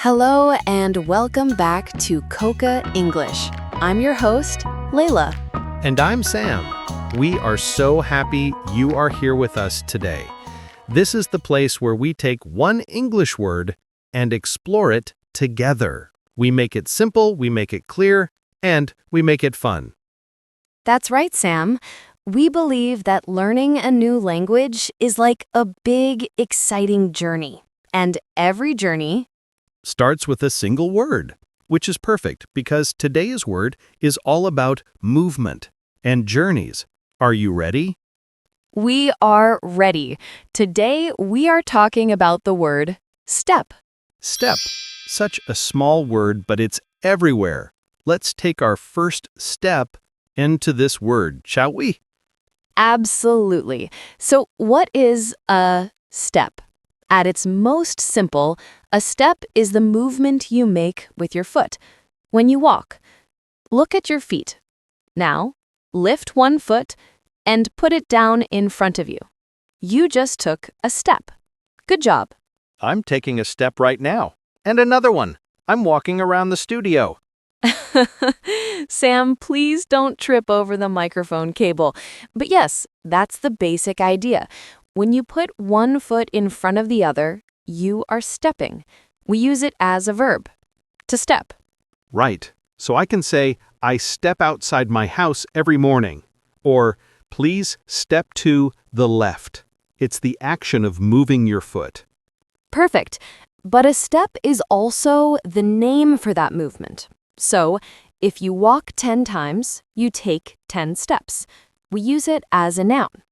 Hello and welcome back to Coca English. I'm your host, Layla. And I'm Sam. We are so happy you are here with us today. This is the place where we take one English word and explore it together. We make it simple, we make it clear, and we make it fun. That's right, Sam. We believe that learning a new language is like a big, exciting journey. And every journey Starts with a single word, which is perfect because today's word is all about movement and journeys. Are you ready? We are ready. Today, we are talking about the word step. Step. Such a small word, but it's everywhere. Let's take our first step into this word, shall we? Absolutely. So what is a step? At its most simple, a step is the movement you make with your foot when you walk. Look at your feet. Now, lift one foot and put it down in front of you. You just took a step. Good job. I'm taking a step right now. And another one. I'm walking around the studio. Sam, please don't trip over the microphone cable. But yes, that's the basic idea. When you put one foot in front of the other, you are stepping. We use it as a verb, to step. Right. So I can say, I step outside my house every morning. Or, please step to the left. It's the action of moving your foot. Perfect. But a step is also the name for that movement. So, if you walk 10 times, you take 10 steps. We use it as a noun.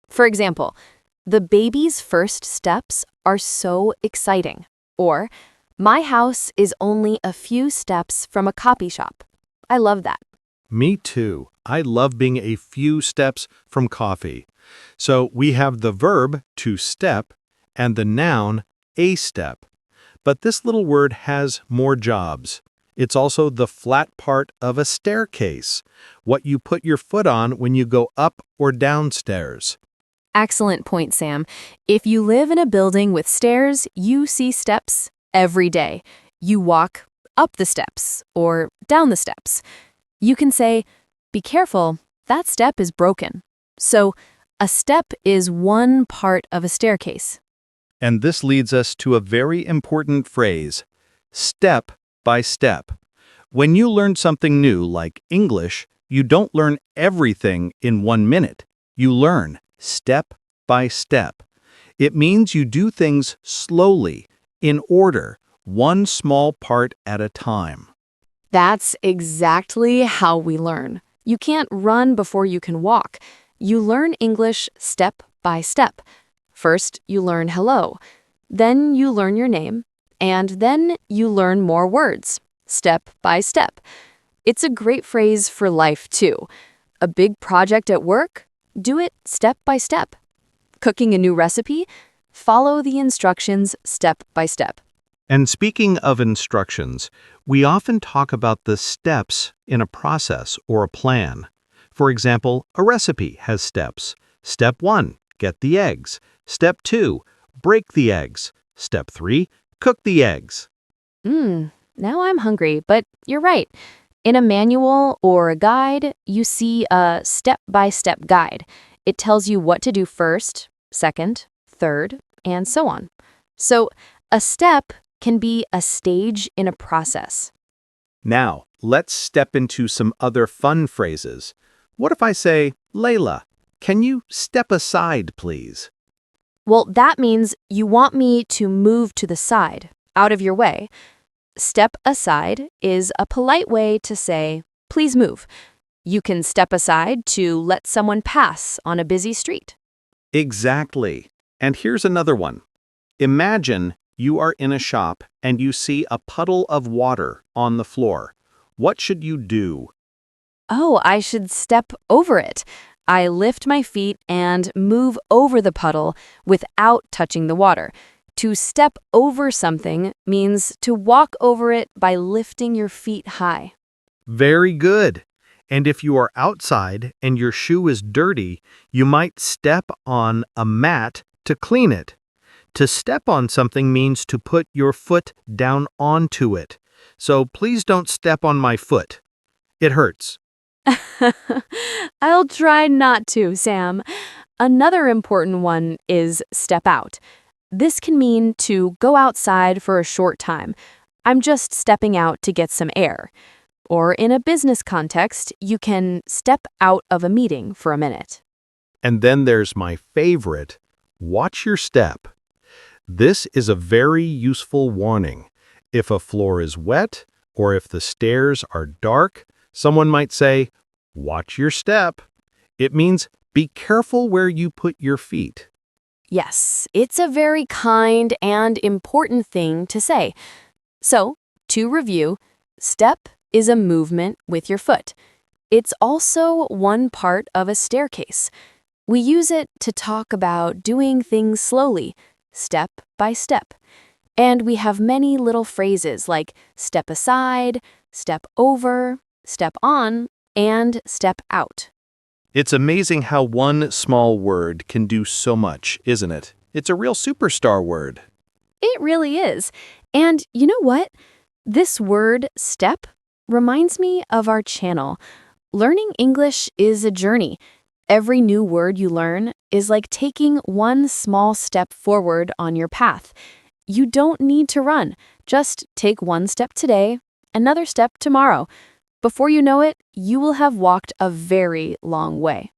For example, the baby's first steps are so exciting. Or, my house is only a few steps from a coffee shop. I love that. Me too. I love being a few steps from coffee. So we have the verb to step and the noun a step. But this little word has more jobs. It's also the flat part of a staircase, what you put your foot on when you go up or downstairs. Excellent point, Sam. If you live in a building with stairs, you see steps every day. You walk up the steps or down the steps. You can say, be careful, that step is broken. So, a step is one part of a staircase. And this leads us to a very important phrase, step by step. When you learn something new like English, you don't learn everything in 1 minute. You learn step by step. It means you do things slowly, in order, one small part at a time. That's exactly how we learn. You can't run before you can walk. You learn English step by step. First, you learn hello. Then you learn your name. And then you learn more words, step by step. It's a great phrase for life, too. A big project at work? Do it step by step. Cooking a new recipe? Follow the instructions step by step. And speaking of instructions, we often talk about the steps in a process or a plan. For example, a recipe has steps. Step 1, get the eggs. Step 2, break the eggs. Step 3, cook the eggs. Now I'm hungry, but you're right. In a manual or a guide, you see a step-by-step guide. It tells you what to do first, second, third, and so on. So, a step can be a stage in a process. Now, let's step into some other fun phrases. What if I say, Layla, can you step aside, please? Well, that means you want me to move to the side, out of your way. Step aside is a polite way to say, please move. You can step aside to let someone pass on a busy street. Exactly. And here's another one. Imagine you are in a shop and you see a puddle of water on the floor. What should you do? Oh, I should step over it. I lift my feet and move over the puddle without touching the water. To step over something means to walk over it by lifting your feet high. Very good. And if you are outside and your shoe is dirty, you might step on a mat to clean it. To step on something means to put your foot down onto it. So please don't step on my foot. It hurts. I'll try not to, Sam. Another important one is step out. This can mean to go outside for a short time. I'm just stepping out to get some air. Or in a business context, you can step out of a meeting for a minute. And then there's my favorite, watch your step. This is a very useful warning. If a floor is wet or if the stairs are dark, someone might say, watch your step. It means be careful where you put your feet. Yes, it's a very kind and important thing to say. So, to review, step is a movement with your foot. It's also one part of a staircase. We use it to talk about doing things slowly, step by step. And we have many little phrases like step aside, step over, step on, and step out. It's amazing how one small word can do so much, isn't it? It's a real superstar word. It really is. And you know what? This word, step, reminds me of our channel. Learning English is a journey. Every new word you learn is like taking one small step forward on your path. You don't need to run. Just take one step today, another step tomorrow. Before you know it, you will have walked a very long way.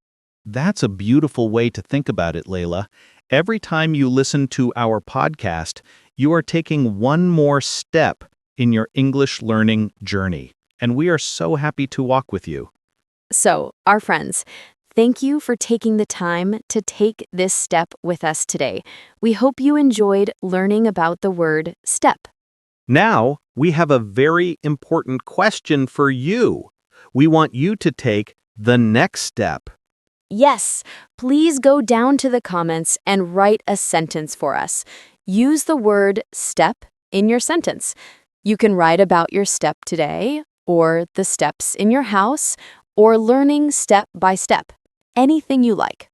That's a beautiful way to think about it, Layla. Every time you listen to our podcast, you are taking one more step in your English learning journey. And we are so happy to walk with you. So, our friends, thank you for taking the time to take this step with us today. We hope you enjoyed learning about the word step. Now, we have a very important question for you. We want you to take the next step. Yes, please go down to the comments and write a sentence for us. Use the word step in your sentence. You can write about your step today, or the steps in your house, or learning step by step. Anything you like.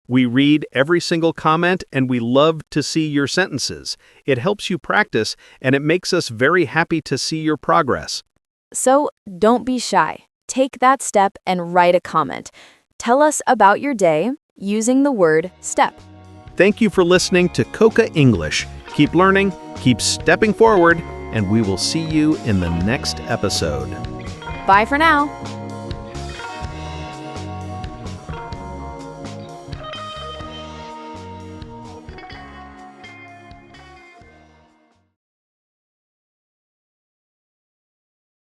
We read every single comment and we love to see your sentences. It helps you practice and it makes us very happy to see your progress. So don't be shy. Take that step and write a comment. Tell us about your day using the word step. Thank you for listening to Coca English. Keep learning, keep stepping forward, and we will see you in the next episode. Bye for now.